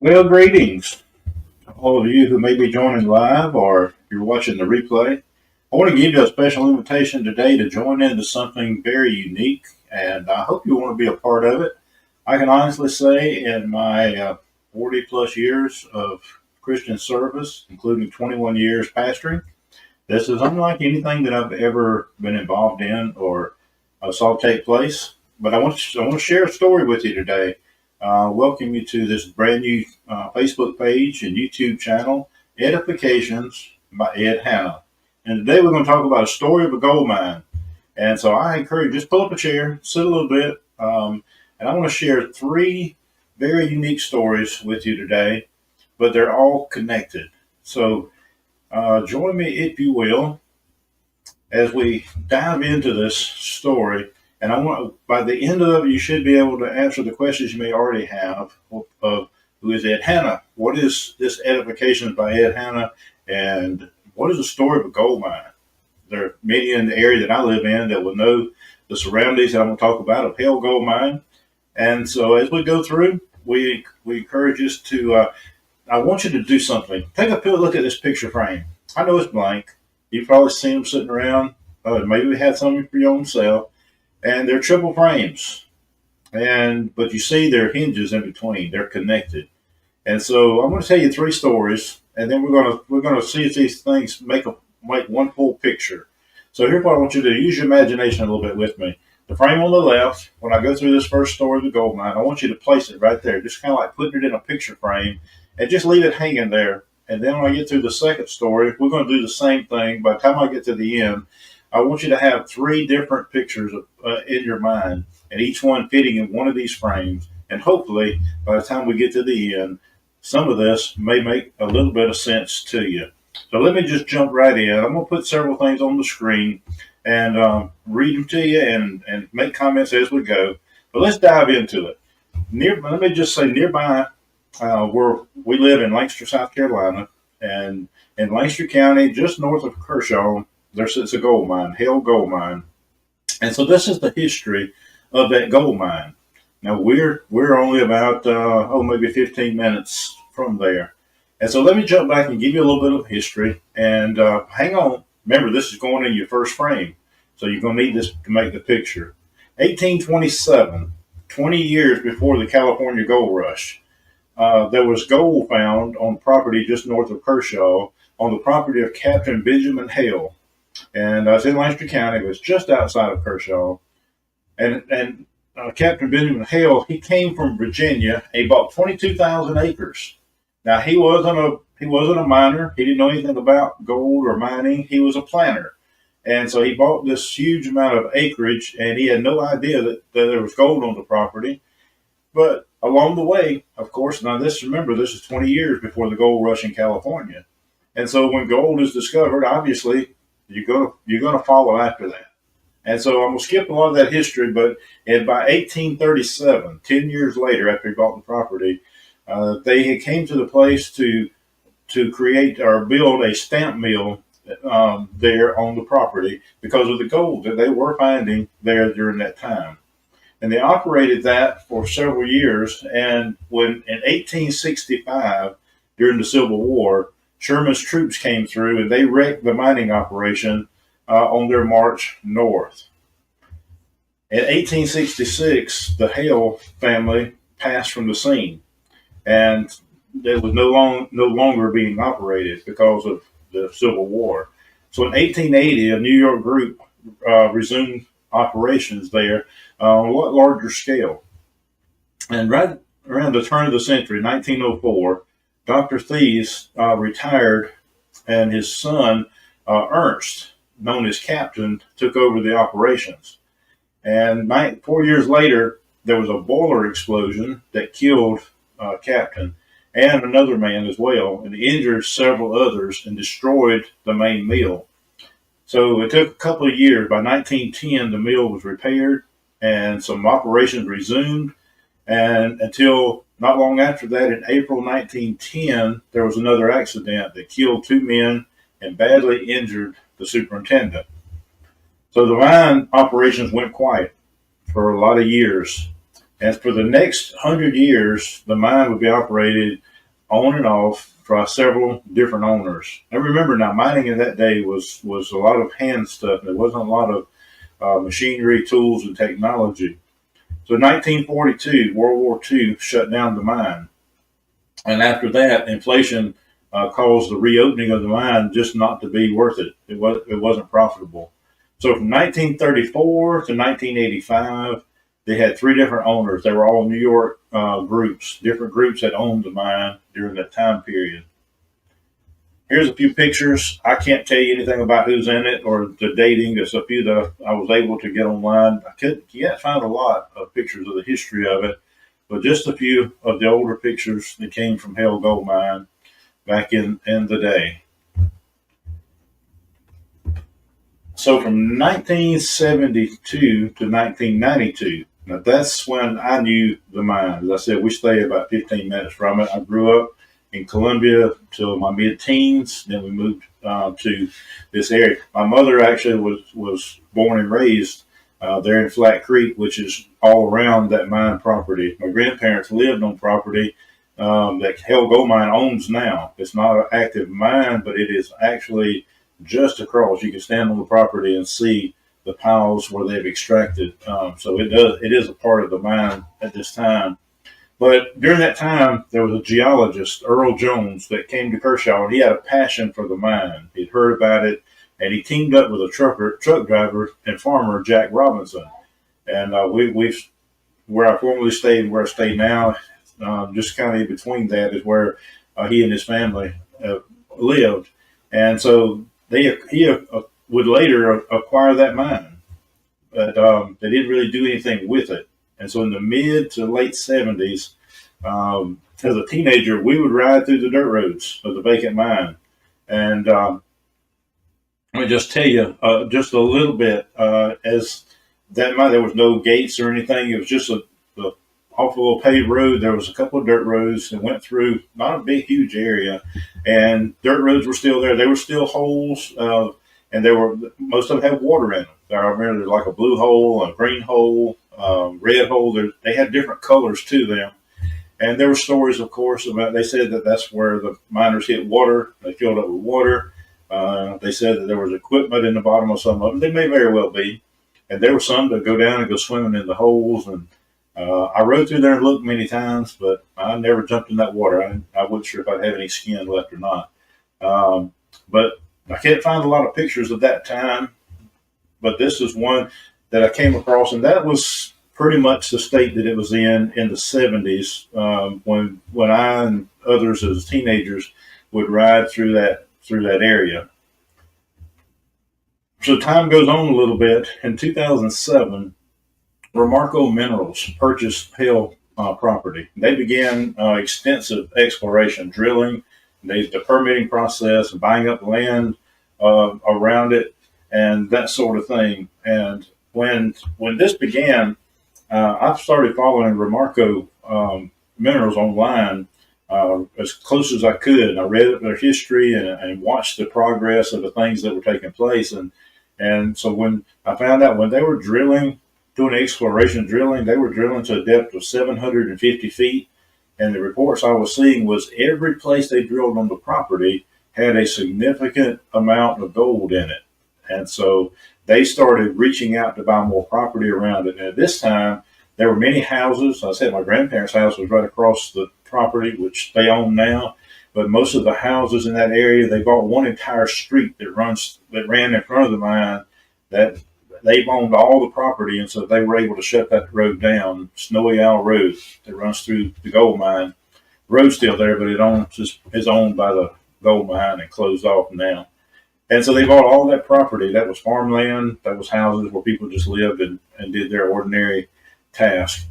Well, greetings to all of you who may be joining live or you're watching the replay. I want to give you a special invitation today to join into something very unique, and I hope you want to be a part of it. I can honestly say, in my 40 plus years of Christian service, including 21 years pastoring, this is unlike anything that I've ever been involved in or saw take place. But I want to share a story with you today. Welcome you to this brand new Facebook page and YouTube channel, Edifications by Ed Hanna. And today we're going to talk about a story of a gold mine. And so I encourage you, just pull up a chair, sit a little bit, and I want to share three very unique stories with you today, but they're all connected. So join me, if you will, as we dive into this story. And I want, by the end of it, you should be able to answer the questions you may already have of who is Ed Hanna? What is this Edifications by Ed Hanna? And what is the story of a gold mine? There are many in the area that I live in that will know the surroundings that I'm going to talk about of Hale Gold Mine. And so as we go through, we encourage us to, I want you to do something. Take a look at this picture frame. I know it's blank. You've probably seen them sitting around. Maybe we had some for your own self. And they're triple frames. But you see there are hinges in between. They're connected. And so I'm going to tell you three stories, and then we're going to see if these things make one full picture. So here's what I want you to do. Use your imagination a little bit with me. The frame on the left, when I go through this first story of the gold mine, I want you to place it right there, just kind of like putting it in a picture frame, and just leave it hanging there. And then when I get through the second story, we're going to do the same thing. By the time I get to the end, I want you to have three different pictures in your mind, and each one fitting in one of these frames. And hopefully, by the time we get to the end, some of this may make a little bit of sense to you. So let me just jump right in. I'm going to put several things on the screen and read them to you and make comments as we go. But let's dive into it. Let me just say nearby, where we live in Lancaster, South Carolina, and in Lancaster County, just north of Kershaw, it's a gold mine, Hale Gold Mine. And so this is the history of that gold mine. Now we're only about maybe 15 minutes from there. And so let me jump back and give you a little bit of history. And hang on. Remember, this is going in your first frame. So you're going to need this to make the picture. 1827, 20 years before the California gold rush, there was gold found on property just north of Kershaw on the property of Captain Benjamin Hale. And it's in Lancaster County. It was just outside of Kershaw. And Captain Benjamin Hale, he came from Virginia. He bought 22,000 acres. Now he wasn't a miner. He didn't know anything about gold or mining. He was a planter, and so he bought this huge amount of acreage, and he had no idea that there was gold on the property. But along the way, of course, remember this is 20 years before the gold rush in California, and so when gold is discovered, obviously you're gonna follow after that. And so I'm going to skip a lot of that history, but by 1837, 10 years later after he bought the property, they came to the place to create or build a stamp mill there on the property because of the gold that they were finding there during that time. And they operated that for several years. And when in 1865, during the Civil War, Sherman's troops came through and they wrecked the mining operation on their march north. In 1866, the Hale family passed from the scene, and it was no longer being operated because of the Civil War. So in 1880, a New York group resumed operations there on a lot larger scale. And right around the turn of the century, 1904, Dr. Thies retired, and his son, Ernst, known as Captain, took over the operations. And 4 years later, there was a boiler explosion that killed Captain and another man as well, and injured several others and destroyed the main mill. So it took a couple of years. By 1910, the mill was repaired and some operations resumed. And until not long after that, in April 1910, there was another accident that killed two men and badly injured the superintendent. So the mine operations went quiet for a lot of years. And for the next 100 years, the mine would be operated on and off for several different owners. And remember now, mining in that day was a lot of hand stuff. There wasn't a lot of machinery, tools, and technology. So in 1942, World War II shut down the mine. And after that, inflation caused the reopening of the mine just not to be worth it. It wasn't profitable. So from 1934 to 1985, they had three different owners. They were all New York groups, different groups that owned the mine during that time period. Here's a few pictures. I can't tell you anything about who's in it or the dating. There's a few that I was able to get online. You can't find a lot of pictures of the history of it, but just a few of the older pictures that came from Hale Gold Mine back in the day. So from 1972 to 1992, now that's when I knew the mine. As I said, we stay about 15 minutes from it. I grew up in Columbia till my mid-teens. Then we moved to this area. My mother actually was born and raised there in Flat Creek, which is all around that mine property. My grandparents lived on property that Hale Gold Mine owns now. It's not an active mine, but it is actually just across. You can stand on the property and see the piles where they've extracted. So it is a part of the mine at this time. But during that time, there was a geologist, Earl Jones, that came to Kershaw, and he had a passion for the mine. He'd heard about it, and he teamed up with a truck driver and farmer, Jack Robinson. And where I formerly stayed and where I stay now, just kind of in between that is where he and his family lived. And so he would later acquire that mine, but they didn't really do anything with it. And so in the mid to late 70s, as a teenager, we would ride through the dirt roads of the vacant mine. And let me just tell you just a little bit, as that mine, there was no gates or anything. It was just a off a little paved road. There was a couple of dirt roads and went through not a big, huge area. And dirt roads were still there. There were still holes, and most of them had water in them. I remember there's like a blue hole, a green hole, red hole. They had different colors to them. And there were stories, of course, about, they said that that's where the miners hit water. They filled up with water. They said that there was equipment in the bottom of some of them. They may very well be. And there were some that go down and go swimming in the holes. And I rode through there and looked many times, but I never jumped in that water. I wasn't sure if I'd have any skin left or not. But I can't find a lot of pictures of that time. But this is one that I came across, and that was pretty much the state that it was in the 70s, when I and others as teenagers would ride through that area. So time goes on a little bit. In 2007, Remarco Minerals purchased Hale property. They began extensive exploration, drilling, the permitting process, and buying up land around it, and that sort of thing. And when this began, I started following Remarco Minerals online as close as I could. And I read their history and watched the progress of the things that were taking place. And so when I found out when they were doing exploration drilling, they were drilling to a depth of 750 feet. And the reports I was seeing was every place they drilled on the property had a significant amount of gold in it. And so they started reaching out to buy more property around it. And at this time, there were many houses. I said my grandparents' house was right across the property, which they own now. But most of the houses in that area, they bought one entire street that ran in front of the mine. That they owned all the property, and so they were able to shut that road down, Snowy Owl Road, that runs through the gold mine. The road's still there, but is owned by the gold mine and closed off now. And so they bought all that property. That was farmland. That was houses where people just lived and did their ordinary task.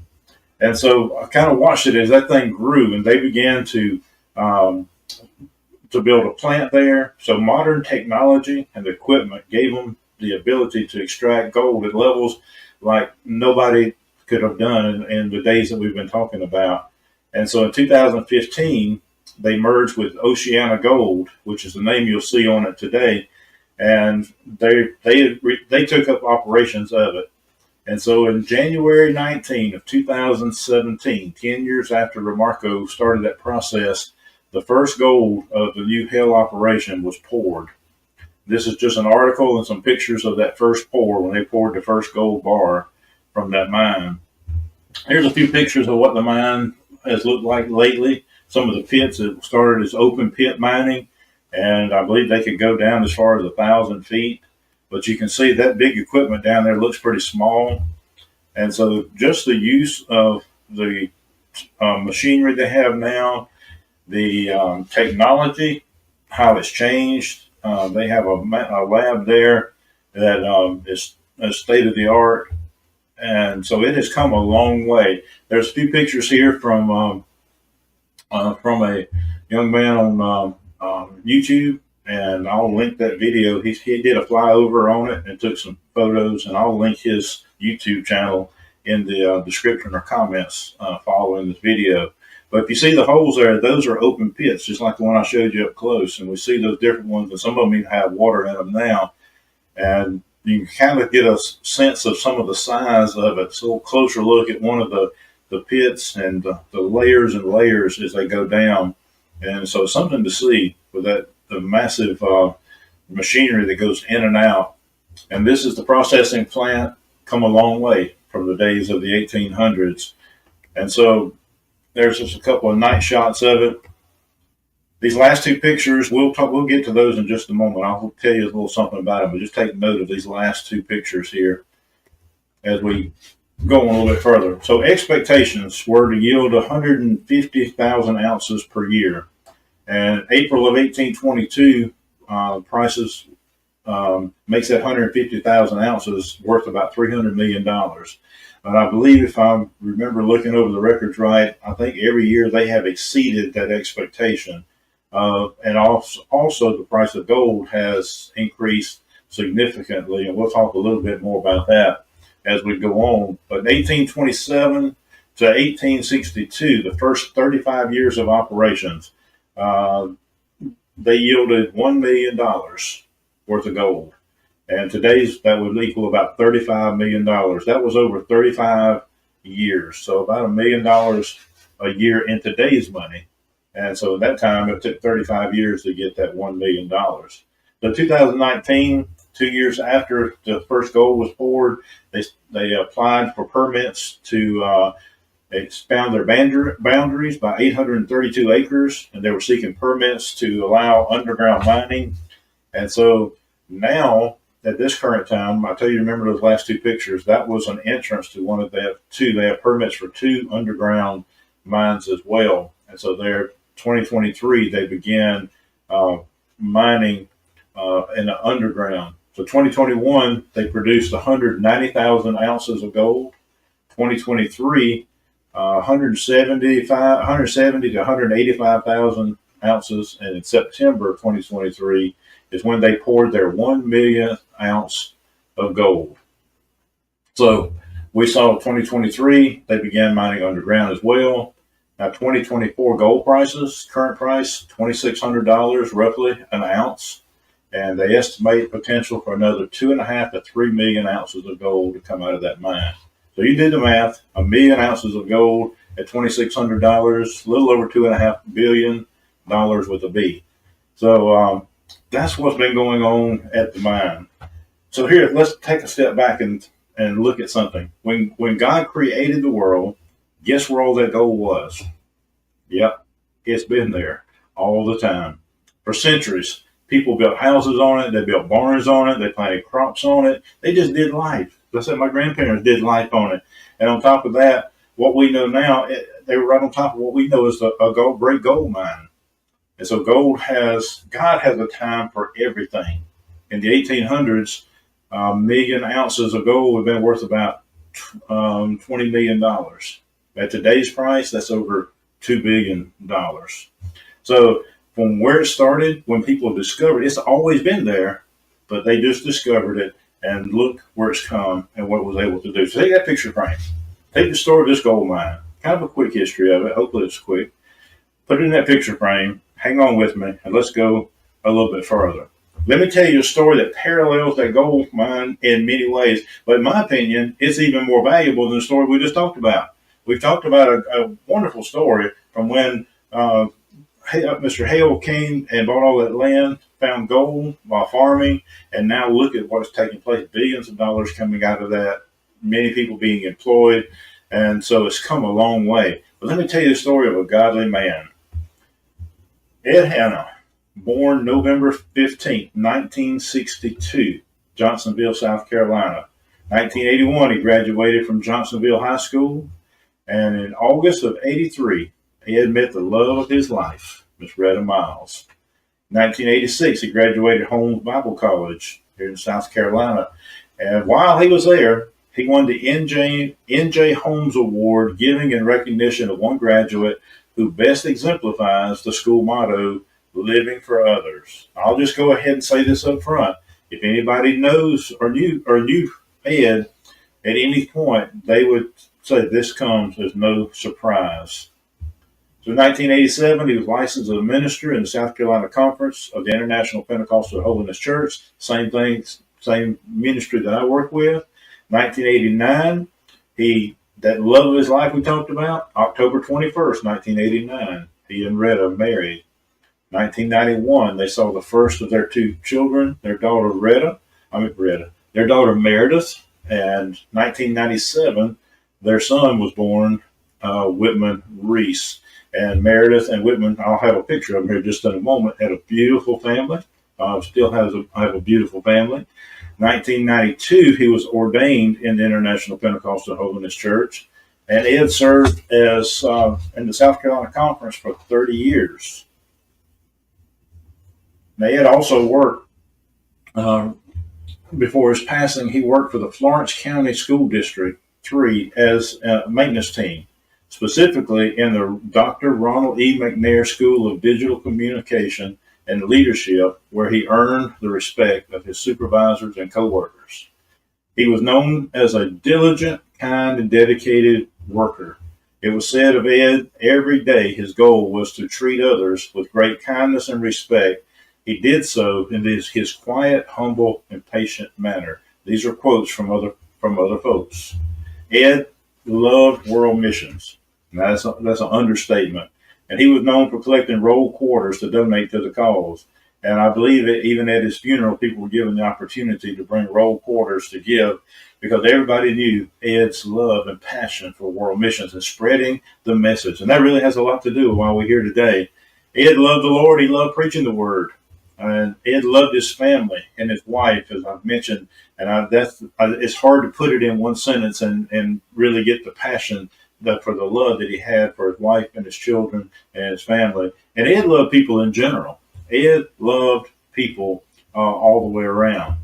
And so I kind of watched it as that thing grew, and they began to build a plant there. So modern technology and equipment gave them the ability to extract gold at levels like nobody could have done in the days that we've been talking about. And so in 2015, they merged with Oceana Gold, which is the name you'll see on it today, and they took up operations of it. And so in January 19 of 2017, 10 years after Remarco started that process, the first gold of the new Hell operation was poured. This is just an article and some pictures of that first pour when they poured the first gold bar from that mine. Here's a few pictures of what the mine has looked like lately. Some of the pits that started as open pit mining, and I believe they could go down as far as 1,000 feet. But you can see that big equipment down there looks pretty small. And so just the use of the machinery they have now, the technology, how it's changed. They have a lab there that is state of the art. And so it has come a long way. There's a few pictures here from a young man on YouTube, and I'll link that video. He did a flyover on it and took some photos, and I'll link his YouTube channel in the description or comments following this video. But if you see the holes there, those are open pits, just like the one I showed you up close. And we see those different ones, and some of them even have water in them now. And you can kind of get a sense of some of the size of it. So a closer look at one of the pits and the layers and layers as they go down. And so it's something to see with the massive machinery that goes in and out. And this is the processing plant, come a long way from the days of the 1800s. And so there's just a couple of night shots of it. These last two pictures, we'll get to those in just a moment. I'll tell you a little something about them, but just take note of these last two pictures here as we go on a little bit further. So expectations were to yield 150,000 ounces per year. And April of 1822, prices makes that 150,000 ounces worth about $300 million. But I believe, if I remember looking over the records right, I think every year they have exceeded that expectation. And also the price of gold has increased significantly, and we'll talk a little bit more about that as we go on. But in 1827 to 1862, the first 35 years of operations, they yielded $1 million worth of gold. And that would equal about $35 million. That was over 35 years. So about $1 million a year in today's money. And so at that time, it took 35 years to get that $1 million. So 2019, 2 years after the first gold was poured, they applied for permits to expand their boundaries by 832 acres, and they were seeking permits to allow underground mining. And so now, at this current time, I tell you, remember those last two pictures, that was an entrance to one of the two. They have permits for two underground mines as well. And so there, 2023, they began mining in the underground. So 2021, they produced 190,000 ounces of gold. 2023, 170 to 185,000 ounces. And in September of 2023 is when they poured their 1 millionth ounce of gold. So we saw 2023, they began mining underground as well. Now 2024 gold prices, current price, $2,600 roughly an ounce. And they estimate potential for another 2.5 to 3 million ounces of gold to come out of that mine. So you did the math, 1 million ounces of gold at $2,600, a little over $2.5 billion with a B. So that's what's been going on at the mine. So here, let's take a step back and look at something. When God created the world, guess where all that gold was? Yep, it's been there all the time. For centuries, people built houses on it, they built barns on it, they planted crops on it. They just did life. Just like my grandparents did life on it. And on top of that, what we know now, they were right on top of what we know is a great gold mine. And so God has a time for everything. In the 1800s, a million ounces of gold would have been worth about $20 million. At today's price, that's over $2 billion. So from where it started, when people discovered it, it's always been there, but they just discovered it, and look where it's come and what it was able to do. So take that picture frame. Take the story of this gold mine. Kind of a quick history of it. Hopefully it's quick. Put it in that picture frame. Hang on with me, and let's go a little bit further. Let me tell you a story that parallels that gold mine in many ways, but in my opinion, it's even more valuable than the story we just talked about. We've talked about a wonderful story from when Mr. Hale came and bought all that land, found gold while farming, and now look at what is taking place. Billions of dollars coming out of that, many people being employed, and so it's come a long way. But let me tell you the story of a godly man. Ed Hanna, born November 15th, 1962, Johnsonville, South Carolina. 1981, he graduated from Johnsonville High School, and in August of 83, he had met the love of his life, Miss Retta Miles. 1986, he graduated Holmes Bible College here in South Carolina. And while he was there, he won the N.J. Holmes Award, giving in recognition of one graduate who best exemplifies the school motto, living for others. I'll just go ahead and say this up front. If anybody knows or knew Ed at any point, they would say this comes as no surprise. So in 1987, he was licensed as a minister in the South Carolina Conference of the International Pentecostal Holiness Church. Same thing, same ministry that I work with. 1989, that love of his life we talked about, October 21st, 1989, he and Retta married. 1991, they saw the first of their two children, their daughter their daughter Meredith, and 1997, their son was born, Whitman Reese. And Meredith and Whitman, I'll have a picture of them here just in a moment, had a beautiful family, still have a beautiful family. 1992, he was ordained in the International Pentecostal Holiness Church, and Ed served as in the South Carolina Conference for 30 years. Now, Ed also worked, before his passing, he worked for the Florence County School District 3 as a maintenance team, specifically in the Dr. Ronald E. McNair School of Digital Communication and Leadership, where he earned the respect of his supervisors and coworkers. He was known as a diligent, kind, and dedicated worker. It was said of Ed, every day his goal was to treat others with great kindness and respect. He did so in his quiet, humble, and patient manner. These are quotes from other folks. Ed loved world missions. Now, that's an understatement. And he was known for collecting roll quarters to donate to the cause. And I believe that even at his funeral, people were given the opportunity to bring roll quarters to give, because everybody knew Ed's love and passion for world missions and spreading the message. And that really has a lot to do with why we're here today. Ed loved the Lord. He loved preaching the word. And Ed loved his family and his wife, as I've mentioned. And it's hard to put it in one sentence and really get the passion for the love that he had for his wife and his children and his family. And Ed loved people in general. Ed loved people all the way around.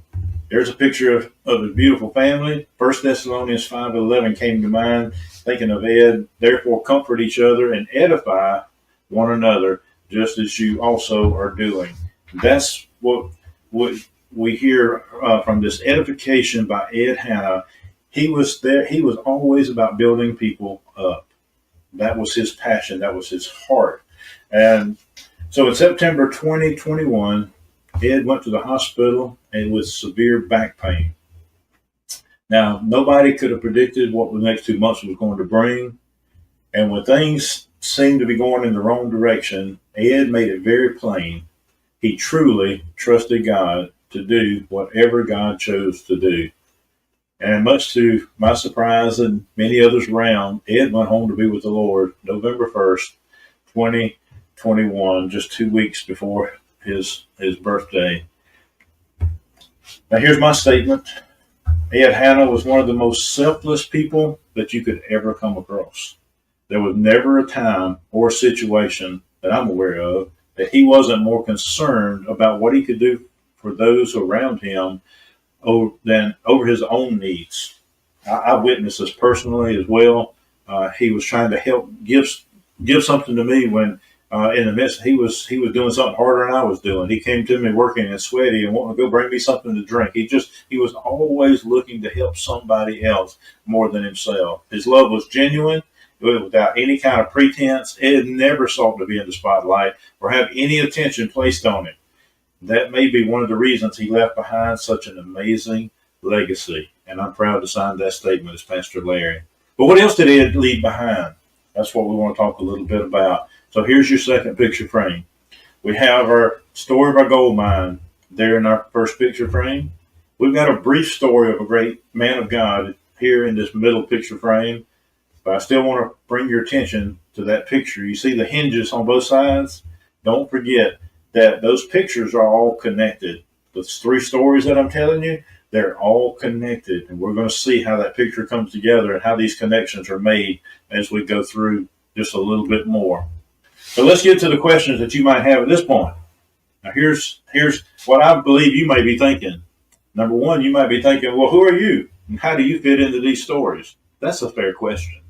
There's a picture of his beautiful family. 1 Thessalonians 5:11 came to mind, thinking of Ed. Therefore, comfort each other and edify one another, just as you also are doing. That's what we hear from this edification by Ed Hanna. He was there. He was always about building people up. That was his passion. That was his heart. And so in September 2021, Ed went to the hospital and with severe back pain. Now, nobody could have predicted what the next 2 months was going to bring. And when things seemed to be going in the wrong direction, Ed made it very plain. He truly trusted God to do whatever God chose to do. And much to my surprise and many others around, Ed went home to be with the Lord November 1st, 2021, just 2 weeks before his birthday. Now, here's my statement. Ed Hanna was one of the most selfless people that you could ever come across. There was never a time or situation that I'm aware of that he wasn't more concerned about what he could do for those around him than over his own needs. I witnessed this personally as well. He was trying to help give something to me when in the midst he was doing something harder than I was doing. He came to me working and sweaty and wanting to go bring me something to drink. He was always looking to help somebody else more than himself. His love was genuine, without any kind of pretense. Ed never sought to be in the spotlight or have any attention placed on him. That may be one of the reasons he left behind such an amazing legacy. And I'm proud to sign that statement as Pastor Larry. But what else did Ed leave behind? That's what we want to talk a little bit about. So here's your second picture frame. We have our story of our gold mine there in our first picture frame. We've got a brief story of a great man of God here in this middle picture frame. But I still want to bring your attention to that picture. You see the hinges on both sides? Don't forget that those pictures are all connected. Those three stories that I'm telling you, they're all connected. And we're going to see how that picture comes together and how these connections are made as we go through just a little bit more. So let's get to the questions that you might have at this point. Now, here's what I believe you may be thinking. Number one, you might be thinking, well, who are you? And how do you fit into these stories? That's a fair question.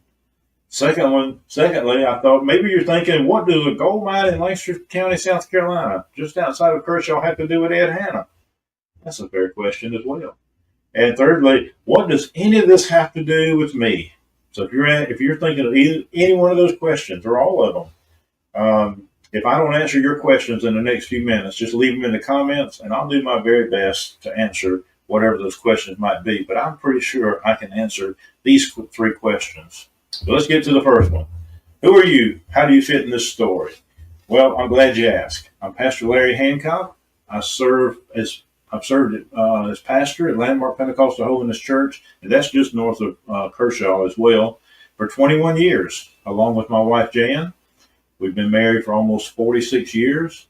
Secondly, I thought maybe you're thinking, what does a gold mine in Lancaster County, South Carolina, just outside of Kershaw, have to do with Ed Hanna? That's a fair question as well. And thirdly, what does any of this have to do with me? So if you're thinking of any one of those questions or all of them, if I don't answer your questions in the next few minutes, just leave them in the comments, and I'll do my very best to answer whatever those questions might be. But I'm pretty sure I can answer these three questions. So let's get to the first one. Who are you? How do you fit in this story? Well, I'm glad you asked. I'm Pastor Larry Hancock. I've served as pastor at Landmark Pentecostal Holiness Church, and that's just north of Kershaw as well, for 21 years, along with my wife Jan. We've been married for almost 46 years,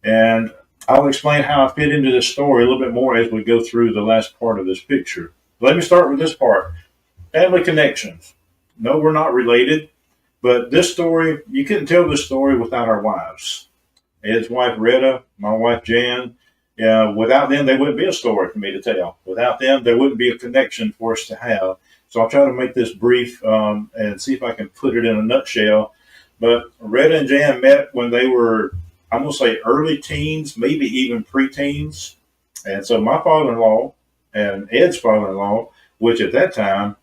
and I'll explain how I fit into this story a little bit more as we go through the last part of this picture. Let me start with this part. Family connections. No, we're not related, but this story, you couldn't tell this story without our wives. Ed's wife, Retta, my wife, Jan. Without them, there wouldn't be a story for me to tell. Without them, there wouldn't be a connection for us to have. So I'll try to make this brief and see if I can put it in a nutshell. But Retta and Jan met when they were, I'm going to say, early teens, maybe even preteens. And so my father-in-law and Ed's father-in-law, which at that time,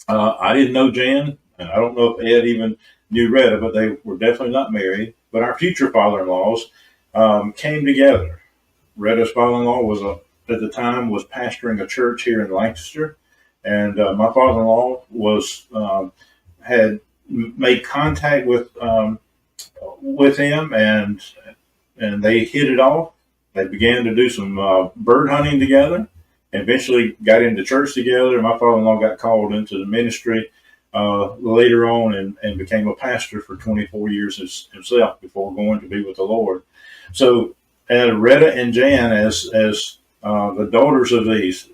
I didn't know Jan, and I don't know if Ed even knew Retta, but they were definitely not married. But our future father-in-laws came together. Retta's father-in-law at the time was pastoring a church here in Lancaster, and my father-in-law had made contact with him, and they hit it off. They began to do some bird hunting together. Eventually got into church together. My father-in-law got called into the ministry later on and became a pastor for 24 years himself before going to be with the Lord. So Retta and Jan, as the daughters of these,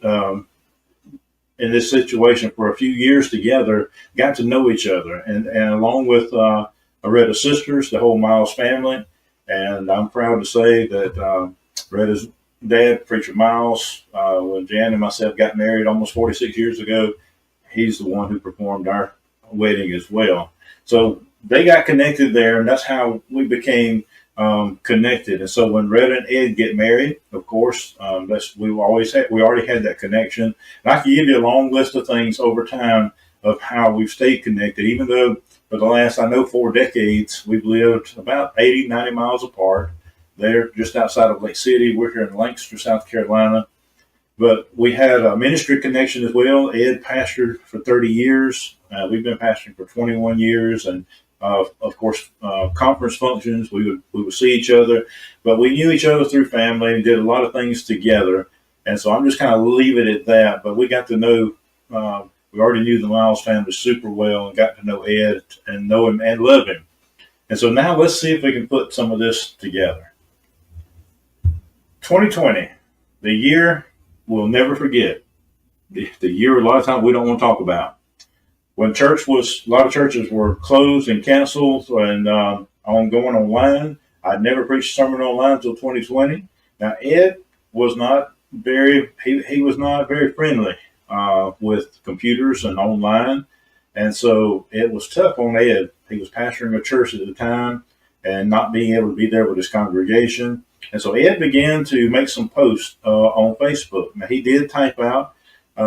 in this situation for a few years together, got to know each other. And along with Retta's sisters, the whole Miles family. And I'm proud to say that Retta's dad, Preacher Miles, when Jan and myself got married almost 46 years ago, he's the one who performed our wedding as well. So they got connected there, and that's how we became connected. And so when Retta and Ed get married, of course, we already had that connection. And I can give you a long list of things over time of how we've stayed connected, even though for the last, 4 decades, we've lived about 80, 90 miles apart. They're just outside of Lake City. We're here in Lancaster, South Carolina. But we had a ministry connection as well. Ed pastored for 30 years. We've been pastoring for 21 years. And of course, conference functions, we would see each other. But we knew each other through family and did a lot of things together. And so I'm just kind of leave it at that. But we got to know, we already knew the Miles family super well and got to know Ed and know him and love him. And so now let's see if we can put some of this together. 2020, the year we'll never forget, the year a lot of times we don't want to talk about. When a lot of churches were closed and canceled and going online. I'd never preached a sermon online until 2020. Now Ed was not he was not very friendly with computers and online, and so it was tough on Ed. He was pastoring a church at the time and not being able to be there with his congregation. And so Ed began to make some posts on Facebook. Now, he did type out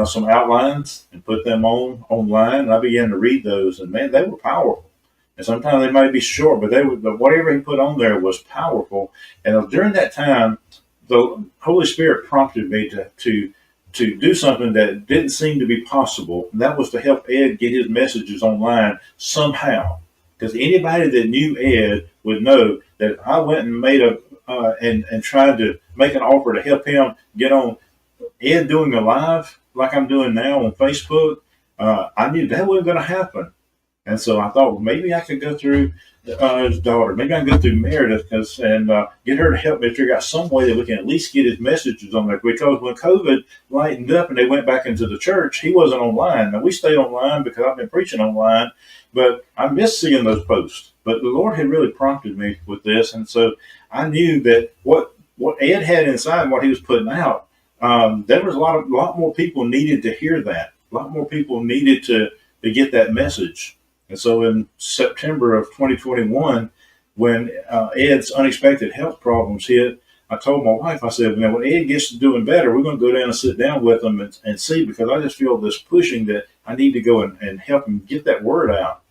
some outlines and put them online. And I began to read those, and man, they were powerful. And sometimes they might be short, but whatever he put on there was powerful. And during that time, the Holy Spirit prompted me to do something that didn't seem to be possible. And that was to help Ed get his messages online somehow. because anybody that knew Ed would know that if I went and made and tried to make an offer to help him get on Ed doing a live like I'm doing now on Facebook, I knew that wasn't going to happen. And so I thought, well, maybe I could go through his daughter. Maybe I can go through Meredith and get her to help me figure out some way that we can at least get his messages on there. Because when COVID lightened up and they went back into the church, he wasn't online. Now, we stayed online because I've been preaching online, but I miss seeing those posts. But the Lord had really prompted me with this. And so I knew that what Ed had inside and what he was putting out, there was a lot more people needed to hear that. A lot more people needed to get that message. And so in September of 2021, when Ed's unexpected health problems hit, I told my wife, I said, when Ed gets to doing better, we're going to go down and sit down with him and see, because I just feel this pushing that I need to go and help him get that word out.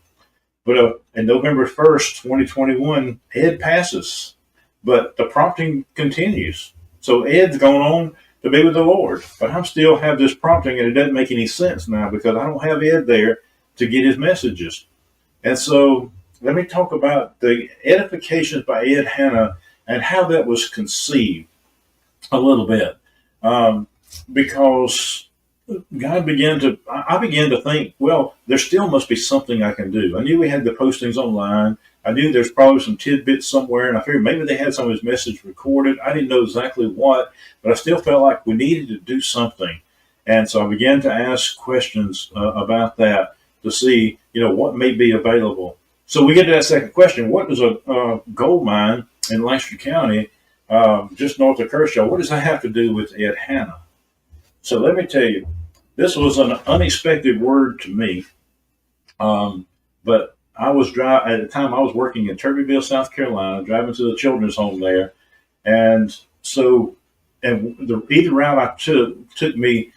But in November 1st, 2021, Ed passes, but the prompting continues. So Ed's going on to be with the Lord, but I still have this prompting, and it doesn't make any sense now because I don't have Ed there to get his messages. And so let me talk about the edifications by Ed Hanna and how that was conceived a little bit. Because I began to think, well, there still must be something I can do. I knew we had the postings online. I knew there's probably some tidbits somewhere, and I figured maybe they had some of his message recorded. I didn't know exactly what, but I still felt like we needed to do something. And so I began to ask questions about that to see, what may be available. So we get to that second question: what does a gold mine in Lancaster County, just north of Kershaw, what does that have to do with Ed Hanna? So let me tell you, this was an unexpected word to me. But I was at the time I was working in Turveyville, South Carolina, driving to the children's home there, and so either route I took me.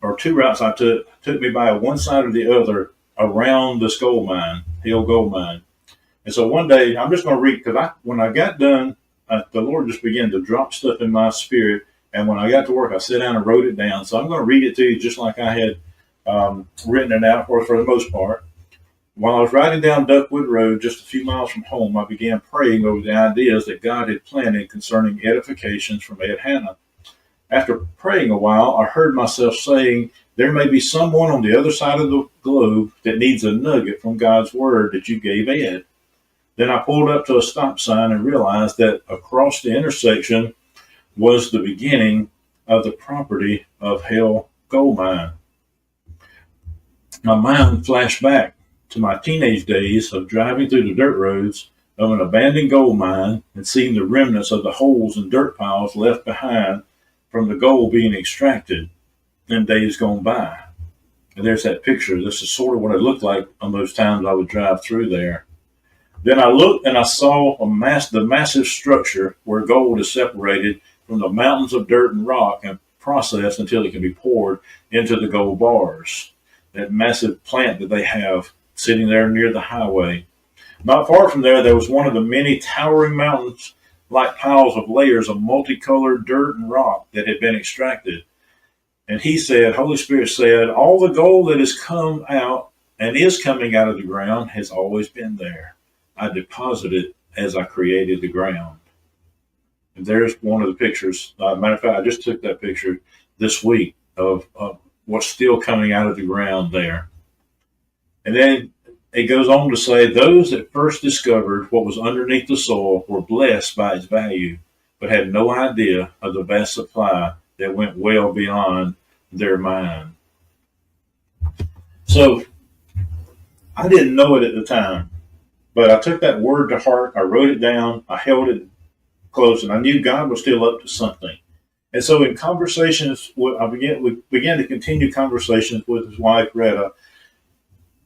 Or two routes I took me by one side or the other around this gold mine, Hill Gold Mine. And so one day, I'm just going to read, because when I got done, the Lord just began to drop stuff in my spirit. And when I got to work, I sat down and wrote it down. So I'm going to read it to you just like I had written it out for the most part. While I was riding down Duckwood Road, just a few miles from home, I began praying over the ideas that God had planted concerning edifications from Ed Hanna. After praying a while, I heard myself saying, there may be someone on the other side of the globe that needs a nugget from God's word that you gave Ed. Then I pulled up to a stop sign and realized that across the intersection was the beginning of the property of Hill Gold Mine. My mind flashed back to my teenage days of driving through the dirt roads of an abandoned gold mine and seeing the remnants of the holes and dirt piles left behind from the gold being extracted in days gone by. And there's that picture. This is sort of what it looked like on those times I would drive through there. Then I looked and I saw the massive structure where gold is separated from the mountains of dirt and rock and processed until it can be poured into the gold bars. That massive plant that they have sitting there near the highway. Not far from there was one of the many towering mountains like piles of layers of multicolored dirt and rock that had been extracted. And Holy Spirit said, all the gold that has come out and is coming out of the ground has always been there. I deposited it as I created the ground. And there's one of the pictures. Matter of fact, I just took that picture this week of what's still coming out of the ground there. And then it goes on to say, those that first discovered what was underneath the soil were blessed by its value, but had no idea of the vast supply that went well beyond their mind. So I didn't know it at the time, but I took that word to heart. I wrote it down. I held it close, and I knew God was still up to something. And so in conversations, we began to continue conversations with his wife, Retta.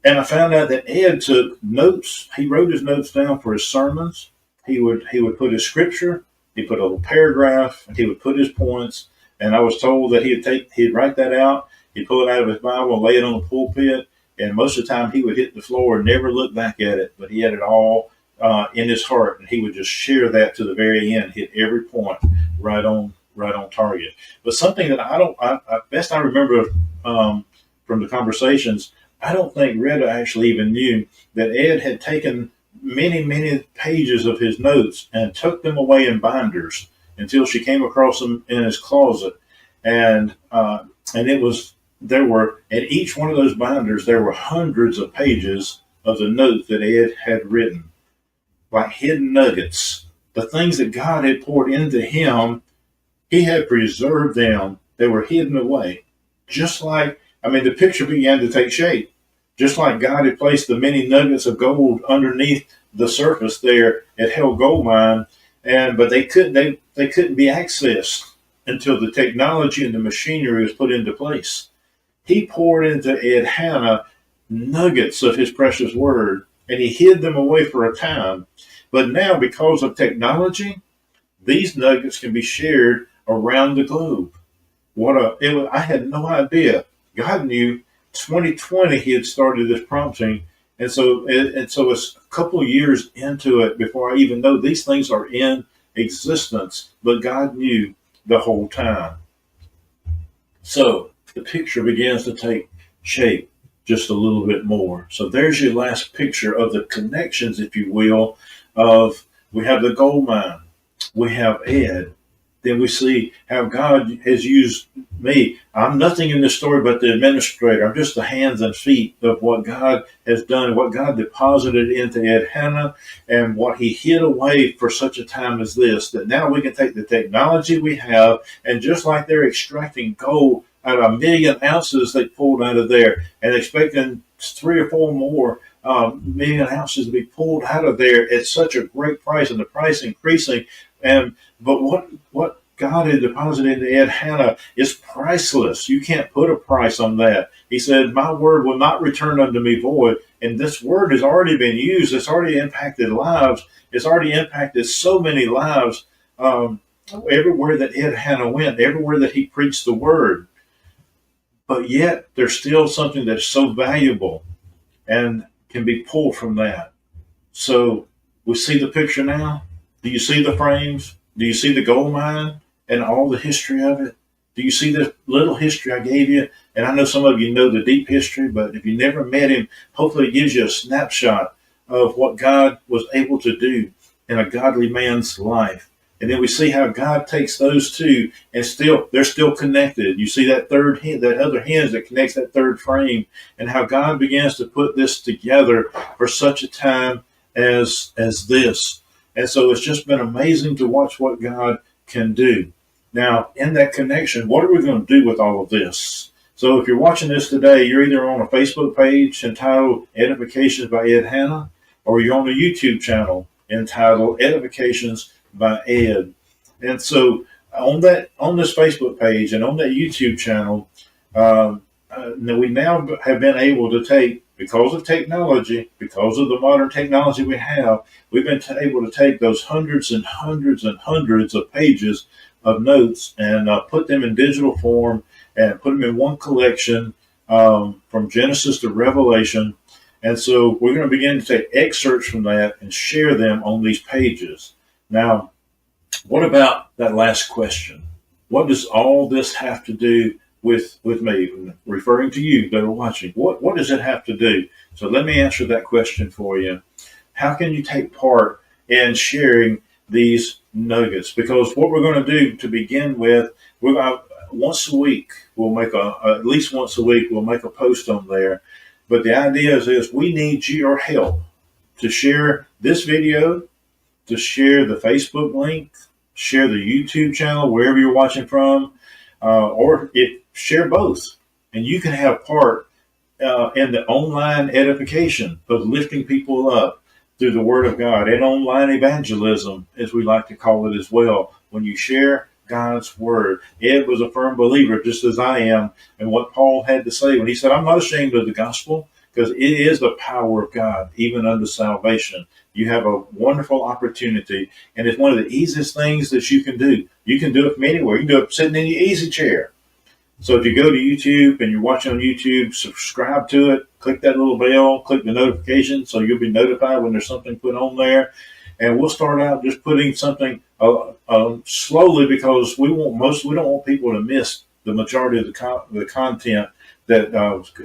And I found out that Ed took notes. He wrote his notes down for his sermons. He would put his scripture. He put a little paragraph. And he would put his points. And I was told that he'd write that out. He'd pull it out of his Bible and lay it on the pulpit. And most of the time he would hit the floor and never look back at it. But he had it all in his heart. And he would just share that to the very end, hit every point right on target. But something that best I remember from the conversations, I don't think Retta actually even knew that Ed had taken many, many pages of his notes and took them away in binders until she came across them in his closet. And it was, there were, in each one of those binders, there were hundreds of pages of the notes that Ed had written, like hidden nuggets. The things that God had poured into him, he had preserved them. They were hidden away. Just like, I mean, the picture began to take shape. Just like God had placed the many nuggets of gold underneath the surface there at Hell Gold Mine, but they couldn't be accessed until the technology and the machinery was put into place. He poured into Ed Hanna nuggets of his precious word, and he hid them away for a time. But now, because of technology, these nuggets can be shared around the globe. I had no idea. God knew 2020 he had started this prompting, and so it's a couple of years into it before I even know these things are in existence. But God knew the whole time. So the picture begins to take shape just a little bit more. So there's your last picture of the connections, if you will, of we have the gold mine, we have Ed, then we see how God has used me. I'm nothing in this story but the administrator. I'm just the hands and feet of what God has done, what God deposited into Ed Hanna, and what he hid away for such a time as this, that now we can take the technology we have, and just like they're extracting gold out of 1 million ounces they pulled out of there, and expecting 3 or 4 more million ounces to be pulled out of there at such a great price, and the price increasing. But what God had deposited into Ed Hanna is priceless. You can't put a price on that. He said, "My word will not return unto me void." And this word has already been used. It's already impacted lives. It's already impacted so many lives everywhere that Ed Hanna went, everywhere that he preached the word. But yet there's still something that's so valuable and can be pulled from that. So we see the picture now. Do you see the frames? Do you see the gold mine and all the history of it? Do you see the little history I gave you? And I know some of you know the deep history, but if you never met him, hopefully it gives you a snapshot of what God was able to do in a godly man's life. And then we see how God takes those two and they're still connected. You see that that other hinge that connects that third frame, and how God begins to put this together for such a time as this. And so it's just been amazing to watch what God can do. Now, in that connection, what are we going to do with all of this? So if you're watching this today, you're either on a Facebook page entitled Edifications by Ed Hanna, or you're on a YouTube channel entitled Edifications by Ed. And so on this Facebook page and on that YouTube channel, we now have been able to take, because of technology, because of the modern technology we have, we've been able to take those hundreds and hundreds and hundreds of pages of notes and put them in digital form and put them in one collection from Genesis to Revelation. And so we're going to begin to take excerpts from that and share them on these pages. Now, what about that last question? What does all this have to do with me, referring to you that are watching? What does it have to do? So let me answer that question for you. How can you take part in sharing these nuggets? Because what we're going to do to begin with, we're going to, once a week, we'll make at least once a week, we'll make a post on there. But the idea is we need your help to share this video, to share the Facebook link, share the YouTube channel, wherever you're watching from, or share both. And you can have part in the online edification of lifting people up through the Word of God, and online evangelism, as we like to call it as well, when you share God's Word. Ed was a firm believer, just as I am, and what Paul had to say when he said, "I'm not ashamed of the gospel, because it is the power of God, even unto salvation." You have a wonderful opportunity, and it's one of the easiest things that you can do. You can do it from anywhere. You can do it sitting in your easy chair. So if you go to YouTube and you're watching on YouTube, subscribe to it, click that little bell, click the notification so you'll be notified when there's something put on there. And we'll start out just putting something slowly, because we don't want people to miss the majority of the content that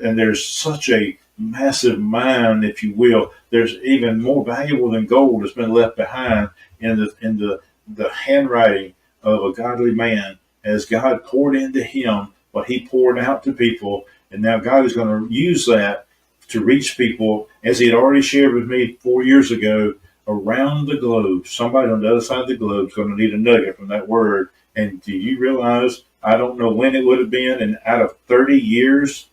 and there's such a massive mine, if you will. There's even more valuable than gold that's been left behind in the handwriting of a godly man as God poured into him what he poured out to people. And now God is going to use that to reach people, as he had already shared with me 4 years ago, around the globe. Somebody on the other side of the globe is going to need a nugget from that word. And do you realize, I don't know when it would have been, and out of 30 years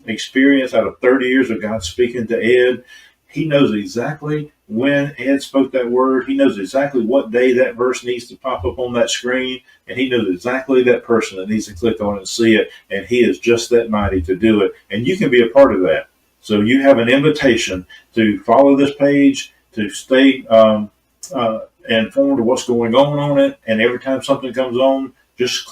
experience, out of 30 years of God speaking to Ed, he knows exactly when Ed spoke that word. He knows exactly what day that verse needs to pop up on that screen, and he knows exactly that person that needs to click on it and see it, and he is just that mighty to do it. And you can be a part of that. So you have an invitation to follow this page, to stay informed of what's going on it, and every time something comes on, just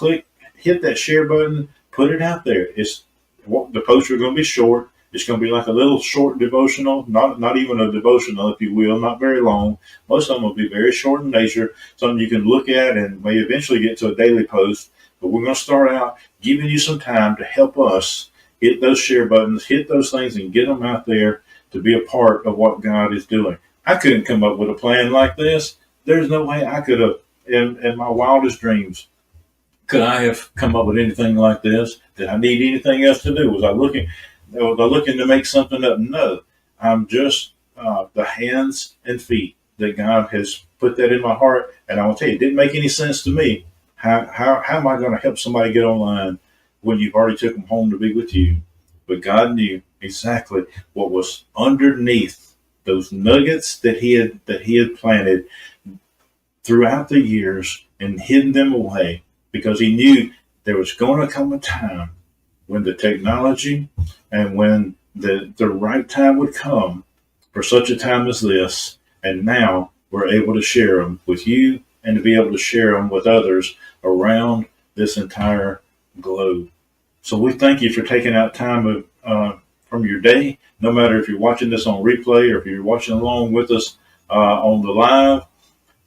hit that share button, put it out there. The posts are going to be short. It's going to be like a little short devotional, not even a devotional, if you will, not very long. Most of them will be very short in nature, something you can look at and may eventually get to a daily post. But we're going to start out giving you some time to help us hit those share buttons, hit those things, and get them out there to be a part of what God is doing. I couldn't come up with a plan like this. There's no way I could have, in my wildest dreams, could I have come up with anything like this? Did I need anything else to do? Was I looking to make something up? No. I'm just the hands and feet that God has put that in my heart. And I will tell you, it didn't make any sense to me. How am I going to help somebody get online when you've already took them home to be with you? But God knew exactly what was underneath those nuggets that he had planted throughout the years and hidden them away, because he knew there was going to come a time when the technology and when the right time would come for such a time as this. And now we're able to share them with you and to be able to share them with others around this entire globe. So we thank you for taking out time from your day, no matter if you're watching this on replay or if you're watching along with us on the live.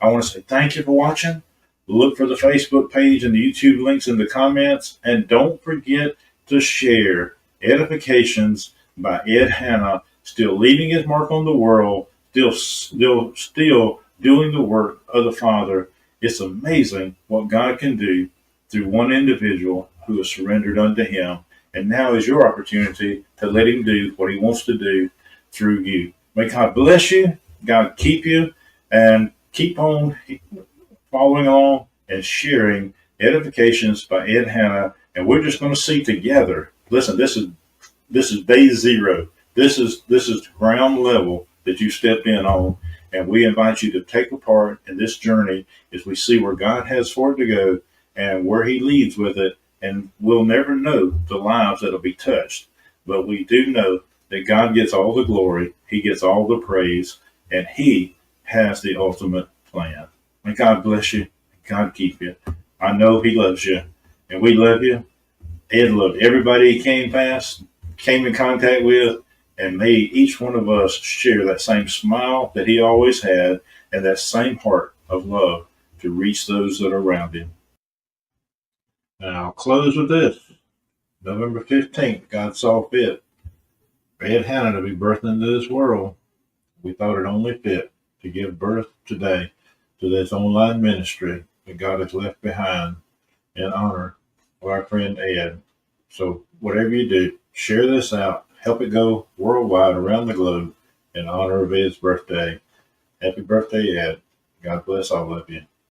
I want to say thank you for watching. Look for the Facebook page and the YouTube links in the comments. And don't forget to share Edifications by Ed Hanna, still leaving his mark on the world, still doing the work of the Father. It's amazing what God can do through one individual who has surrendered unto him. And now is your opportunity to let him do what he wants to do through you. May God bless you, God keep you, and keep on following along and sharing Edifications by Ed Hanna. And we're just going to see together. Listen, this is day zero. This is ground level that you stepped in on. And we invite you to take a part in this journey as we see where God has for it to go and where he leads with it. And we'll never know the lives that'll be touched. But we do know that God gets all the glory. He gets all the praise. And he has the ultimate plan. May God bless you. God keep you. I know he loves you. And we love you. Ed loved everybody he came in contact with. And may each one of us share that same smile that he always had and that same heart of love to reach those that are around him. Now, I'll close with this. November 15th, God saw fit for Ed Hanna to be birthed into this world. We thought it only fit to give birth today to this online ministry that God has left behind in honor of our friend Ed. So whatever you do, share this out. Help it go worldwide around the globe in honor of Ed's birthday. Happy birthday, Ed. God bless all of you.